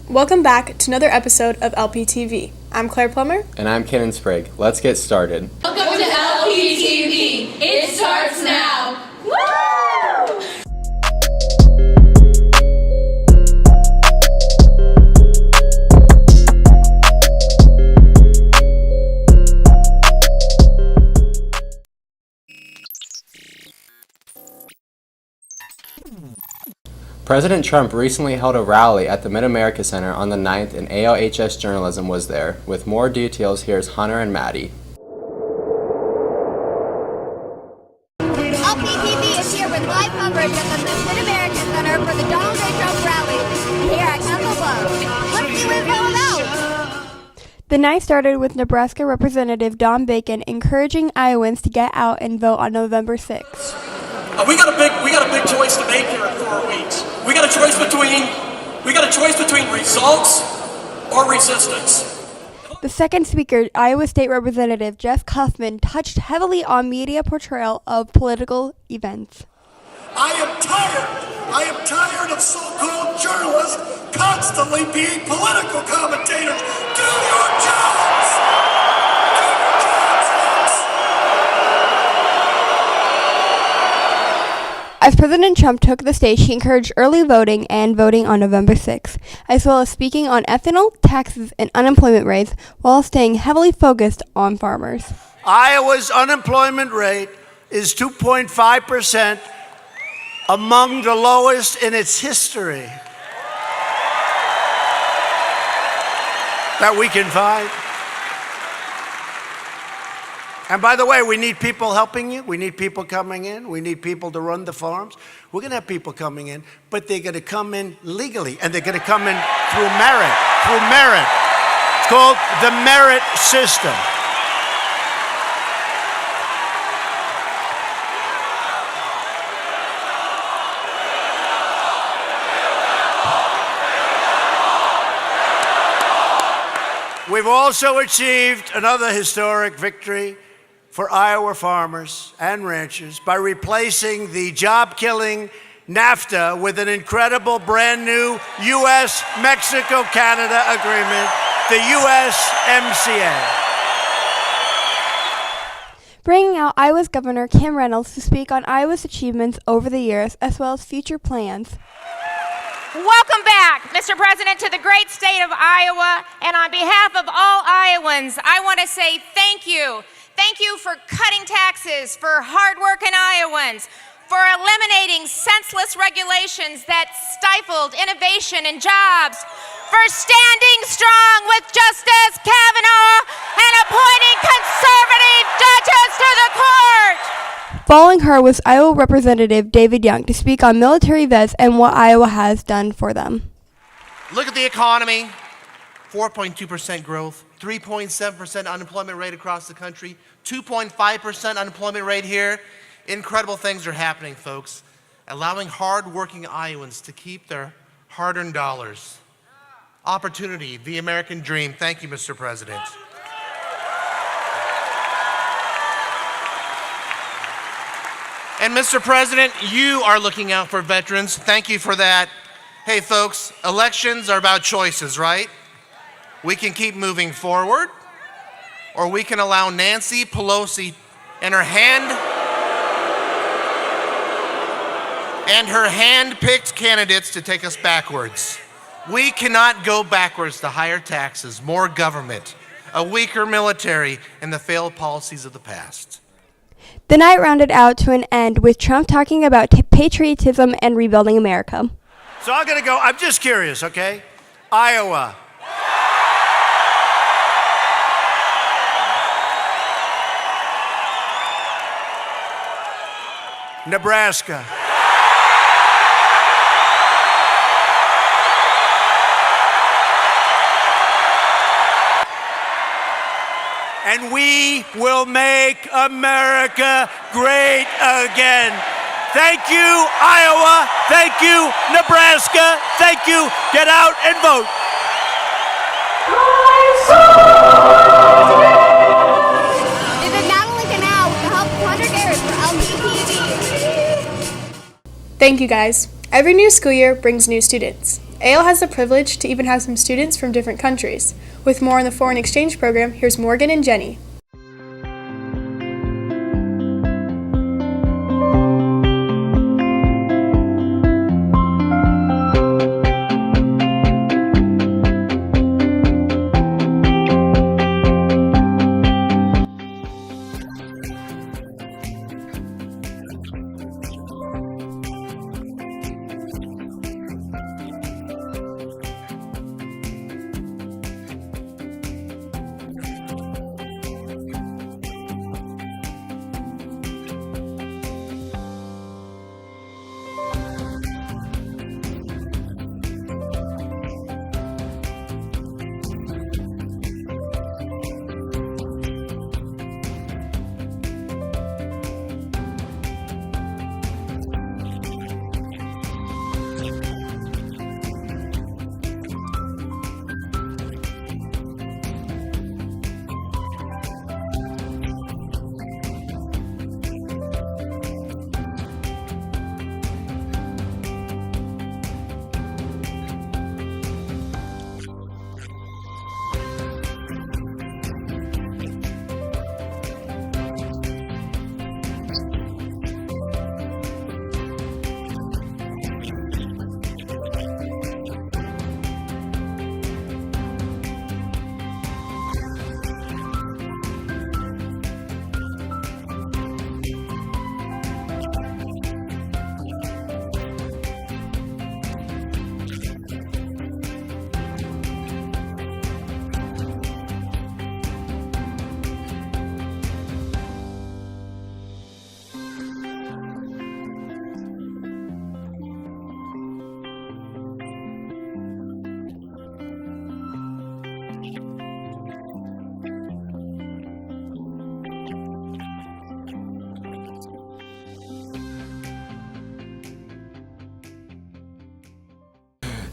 Welcome back to another episode of LPTV. I'm Claire Plummer. And I'm Kenan Sprague. Let's get started. Welcome to LPTV. It starts now. Woo! President Trump recently held a rally at the Mid-America Center on the 9th, and ALHS Journalism was there. With more details, here's Hunter and Maddie. LPTV is here with live coverage at the Mid-America Center for the Donald J. Trump rally here at Council Bluffs. Let's see what it's all about. The night started with Nebraska Representative Don Bacon encouraging Iowans to get out and vote on November 6th. We got a big choice to make here in 4 weeks. We got a choice between results or resistance. The second speaker, Iowa State Representative Jeff Kaufman, touched heavily on media portrayal of political events. I am tired of so-called journalists constantly being political commentators. Do your jobs! As President Trump took the stage, he encouraged early voting and voting on November 6th, as well as speaking on ethanol, taxes, and unemployment rates, while staying heavily focused on farmers. Iowa's unemployment rate is 2.5%, among the lowest in its history that we can find. And by the way, we need people helping you. We need people coming in. We need people to run the farms. We're going to have people coming in, but they're going to come in legally, and they're going to come in through merit. It's called the merit system. We've also achieved another historic victory for Iowa farmers and ranchers by replacing the job-killing NAFTA with an incredible brand new U.S.-Mexico-Canada agreement, the USMCA. Bringing out Iowa's Governor Kim Reynolds to speak on Iowa's achievements over the years, as well as future plans. Welcome back, Mr. President, to the great state of Iowa. And on behalf of all Iowans, I want to say thank you. Thank you for cutting taxes for hardworking Iowans, for eliminating senseless regulations that stifled innovation and jobs, for standing strong with Justice Kavanaugh and appointing conservative judges to the court. Following her was Iowa Representative David Young to speak on military vets and what Iowa has done for them. Look at the economy, 4.2% growth, 3.7% unemployment rate across the country, 2.5% unemployment rate here. Incredible things are happening, folks, allowing hard-working Iowans to keep their hard-earned dollars. Opportunity, the American dream. Thank you, Mr. President. And Mr. President, you are looking out for veterans. Thank you for that. Hey, folks, elections are about choices, right? We can keep moving forward, or we can allow Nancy Pelosi and her hand-picked candidates to take us backwards. We cannot go backwards to higher taxes, more government, a weaker military, and the failed policies of the past. The night rounded out to an end with Trump talking about patriotism and rebuilding America. So I'm just curious, okay? Iowa. Nebraska. And we will make America great again. Thank you, Iowa. Thank you, Nebraska. Thank you. Get out and vote. This is Natalie Canal with the help of Hunter Garrett for LPTV. Thank you, guys. Every new school year brings new students. AL has the privilege to even have some students from different countries. With more on the foreign exchange program, here's Morgan and Jenny.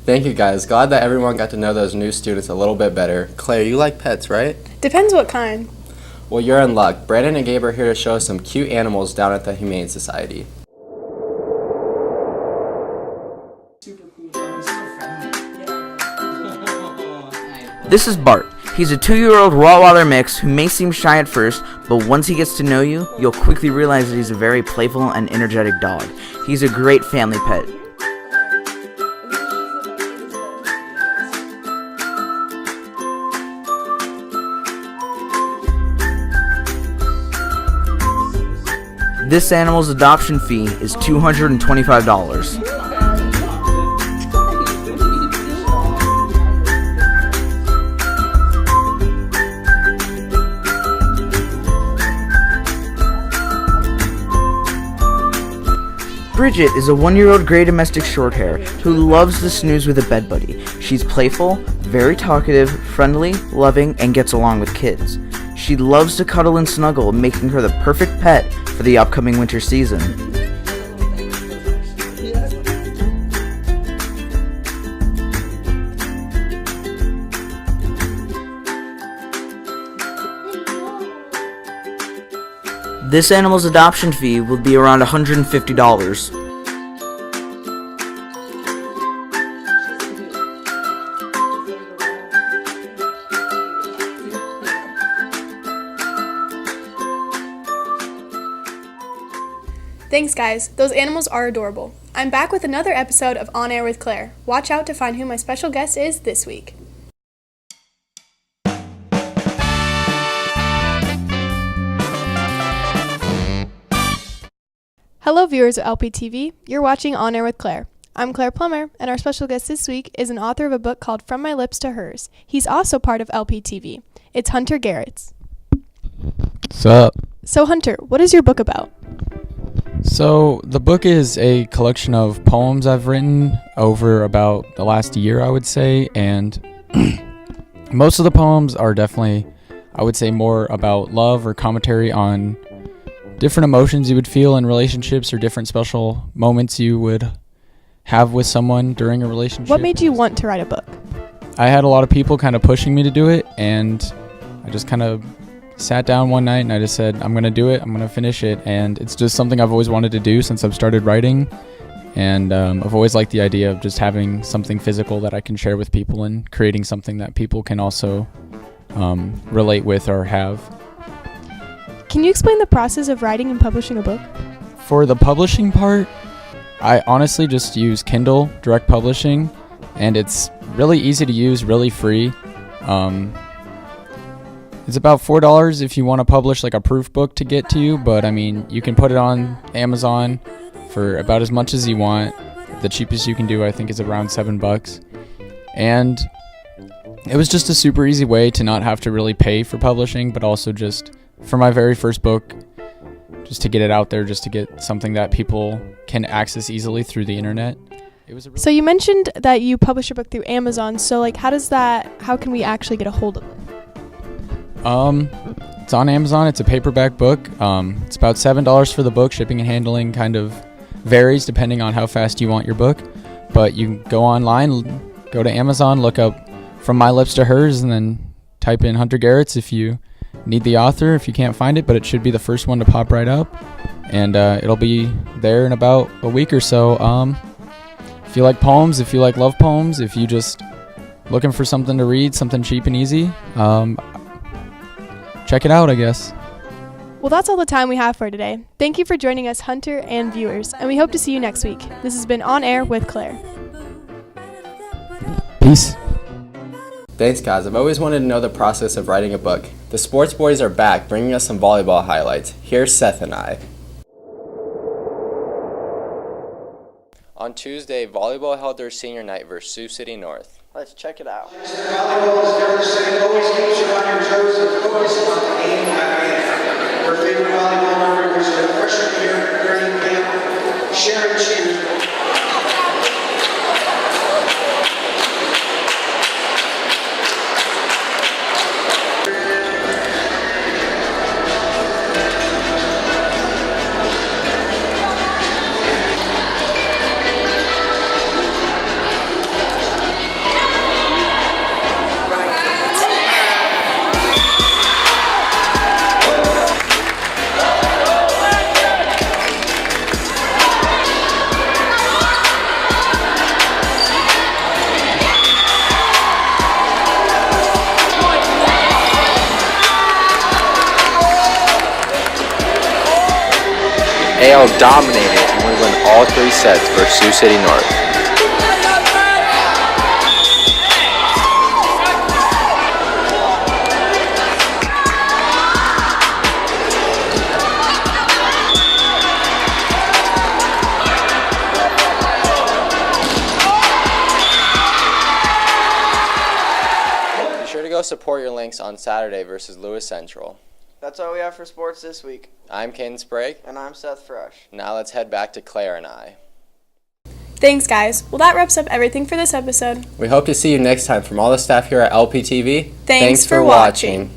Thank you guys. Glad that everyone got to know those new students a little bit better. Claire, you like pets, right? Depends what kind. Well, you're in luck. Brandon and Gabe are here to show us some cute animals down at the Humane Society. This is Bart. He's a 2-year-old Rottweiler mix who may seem shy at first, but once he gets to know you, you'll quickly realize that he's a very playful and energetic dog. He's a great family pet. This animal's adoption fee is $225. Bridget is a 1-year-old gray domestic shorthair who loves to snooze with a bed buddy. She's playful, very talkative, friendly, loving, and gets along with kids. She loves to cuddle and snuggle, making her the perfect pet for the upcoming winter season. This animal's adoption fee will be around $150. Thanks guys, those animals are adorable. I'm back with another episode of On Air with Claire. Watch out to find who my special guest is this week. Hello viewers of LPTV, you're watching On Air with Claire. I'm Claire Plummer, and our special guest this week is an author of a book called From My Lips to Hers. He's also part of LPTV. It's Hunter Garretts. What's up? So Hunter, what is your book about? So the book is a collection of poems I've written over about the last year, I would say, and most of the poems are definitely, I would say, more about love or commentary on different emotions you would feel in relationships or different special moments you would have with someone during a relationship. What made you want to write a book? I had a lot of people kind of pushing me to do it, and I just kind of sat down one night and I just said, I'm going to do it, I'm going to finish it, and it's just something I've always wanted to do since I've started writing, And I've always liked the idea of just having something physical that I can share with people and creating something that people can also relate with or have. Can you explain the process of writing and publishing a book? For the publishing part, I honestly just use Kindle Direct Publishing, and it's really easy to use, really free. It's about $4 if you want to publish like a proof book to get to you, but I mean, you can put it on Amazon for about as much as you want. The cheapest you can do, I think, is around $7. And it was just a super easy way to not have to really pay for publishing, but also just for my very first book, just to get it out there, just to get something that people can access easily through the internet. So you mentioned that you publish your book through Amazon. So like, how can we actually get a hold of it? It's on Amazon. It's a paperback book. It's about $7 for the book. Shipping and handling kind of varies depending on how fast you want your book. But you can go online, go to Amazon, look up From My Lips to Hers, and then type in Hunter Garrett's if you need the author, if you can't find it, but it should be the first one to pop right up. And it'll be there in about a week or so. If you like poems, if you like love poems, if you just looking for something to read, something cheap and easy, check it out, I guess. Well, that's all the time we have for today. Thank you for joining us, Hunter and viewers, and we hope to see you next week. This has been On Air with Claire. Peace. Thanks, guys. I've always wanted to know the process of writing a book. The sports boys are back, bringing us some volleyball highlights. Here's Seth and I. On Tuesday, volleyball held their senior night versus Sioux City North. Let's check it out. Volleyball is never the same. Always keeps you on your toes and focused on the game at hand. Our favorite volleyball member was the freshman year at training camp, Sharon Cheers. AL dominated and would win all 3 sets versus Sioux City North. Be sure to go support your Lynx on Saturday versus Lewis Central. That's all we have for sports this week. I'm Caden Sprague. And I'm Seth Fresh. Now let's head back to Claire and I. Thanks, guys. Well, that wraps up everything for this episode. We hope to see you next time. From all the staff here at LPTV, Thanks for watching.